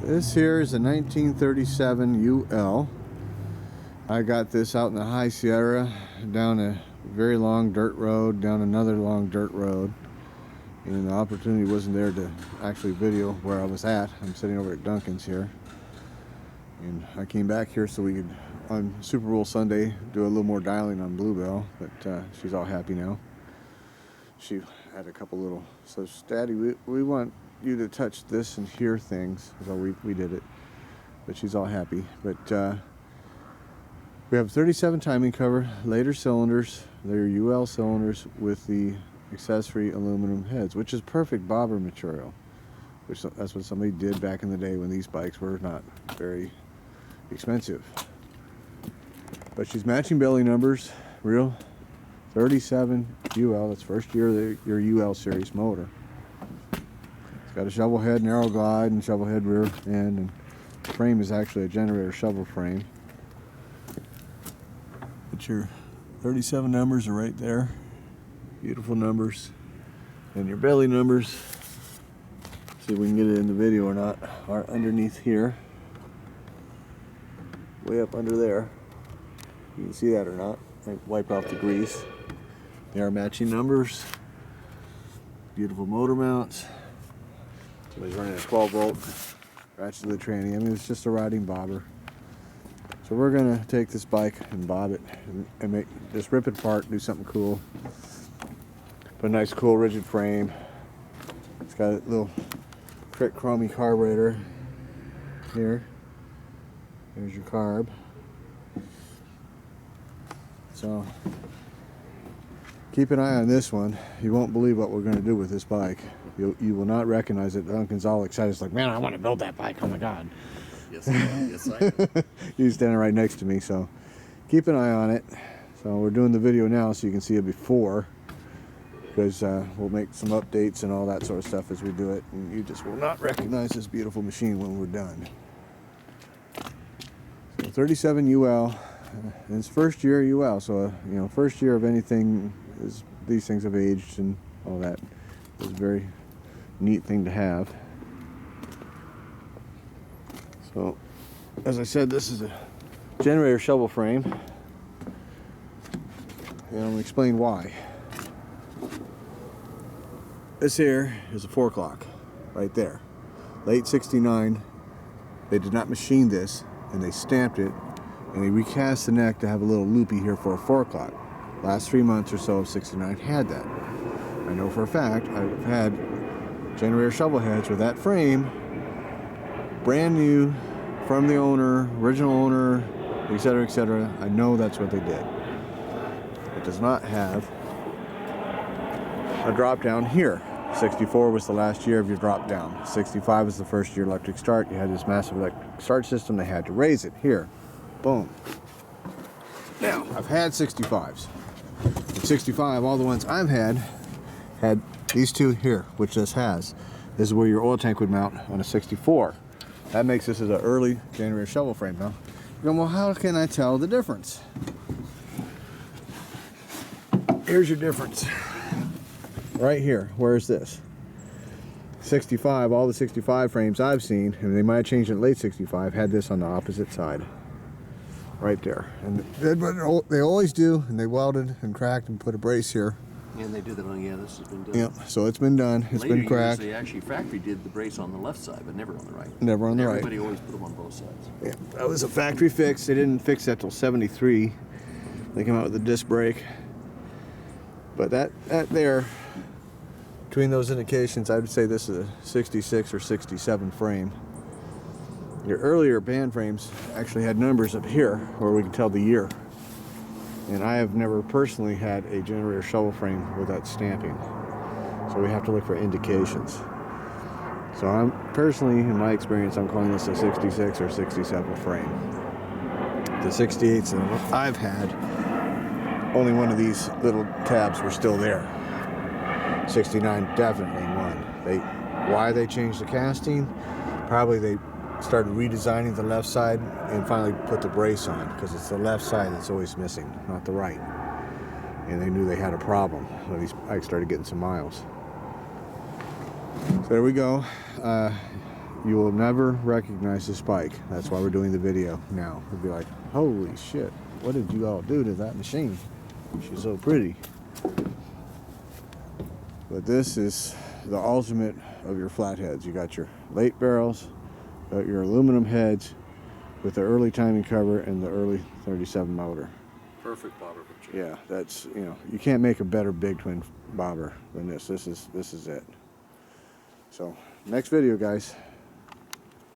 This here is a 1937 UL. I got this out in the High Sierra, down a very long dirt road, down another long dirt road. And the opportunity wasn't there to actually video where I was at. I'm sitting over at Duncan's here. And I came back here so we could, on Super Bowl Sunday, do a little more dialing on Bluebell. But she's all happy now. She had a couple little, so Daddy, we want you to touch this and hear things. So we did it. But she's all happy. But we have 37 timing cover, later cylinders. They're UL cylinders with the accessory aluminum heads, which is perfect bobber material. That's what somebody did back in the day when these bikes were not very expensive. But she's matching belly numbers, real 37 UL. That's first year of your UL series motor. It's got a shovel head, narrow glide, and shovel head rear end, and the frame is actually a generator shovel frame. But your 37 numbers are right there. Beautiful numbers. And your belly numbers, see if we can get it in the video or not, are underneath here. Way up under there. You can see that or not. I wipe off the grease. They are matching numbers. Beautiful motor mounts. Somebody's running a 12 volt ratchet to the tranny. I mean, it's just a riding bobber. So we're gonna take this bike and bob it and just rip it apart, do something cool. Put a nice cool rigid frame. It's got a little trick chromey carburetor here. There's your carb. So keep an eye on this one. You won't believe what we're gonna do with this bike. You will not recognize it. Duncan's all excited. It's like, man, I want to build that bike. Oh my God. Yes, I am. Yes, I am. He's standing right next to me, so keep an eye on it. So we're doing the video now so you can see it before, because we'll make some updates and all that sort of stuff as we do it, and you just will not recognize this beautiful machine when we're done. So 37 UL, and it's first year UL, so you know, first year of anything is these things have aged and all that. It's a very neat thing to have. So, as I said, this is a generator shovel frame, and I'll explain why. This here is a 4 o'clock, right there. Late 69, they did not machine this, and they stamped it, and they recast the neck to have a little loopy here for a 4 o'clock. Last 3 months or so of 69 had that. I know for a fact I've had generator shovel heads with that frame, brand new, from the owner, original owner, etc., etc. I know that's what they did. It does not have a drop down here. 64 was the last year of your drop down. 65 was the first year electric start. You had this massive electric start system. They had to raise it here. Boom. Now, I've had 65s. In 65, all the ones I've had these two here, which this has. This is where your oil tank would mount on a 64. That makes this as an early generator shovel frame now. You go, well, how can I tell the difference? Here's your difference. Right here. Where's this? 65, all the 65 frames I've seen, and they might have changed it late 65, had this on the opposite side. Right there. And they always do, and they welded and cracked and put a brace here. And they did that one, yeah, this has been done. Yep, so it's been done, it's Later been cracked. Years, they actually factory did the brace on the left side, but never on the right. Never on the right. Everybody always put them on both sides. Yeah, that was a factory fix. They didn't fix that till 73. They came out with a disc brake. But that there, between those indications, I would say this is a 66 or 67 frame. Your earlier band frames actually had numbers up here where we can tell the year. And I have never personally had a generator shovel frame with that stamping. So we have to look for indications. So I'm personally, in my experience, I'm calling this a 66 or 67 frame. The 68s that I've had, only one of these little tabs were still there. 69 definitely one. Why they changed the casting? Probably they started redesigning the left side and finally put the brace on, because it's the left side that's always missing, not the right. And they knew they had a problem, so these bikes started getting some miles. So there we go. you will never recognize this bike. That's why we're doing the video now. You'll be like, holy shit, what did you all do to that machine? She's so pretty. But this is the ultimate of your flatheads. You got your late barrels, got your aluminum heads with the early timing cover and the early 37 motor. Perfect bobber picture. Yeah, that's, you know, you can't make a better big twin bobber than this. This is it. So, next video, guys.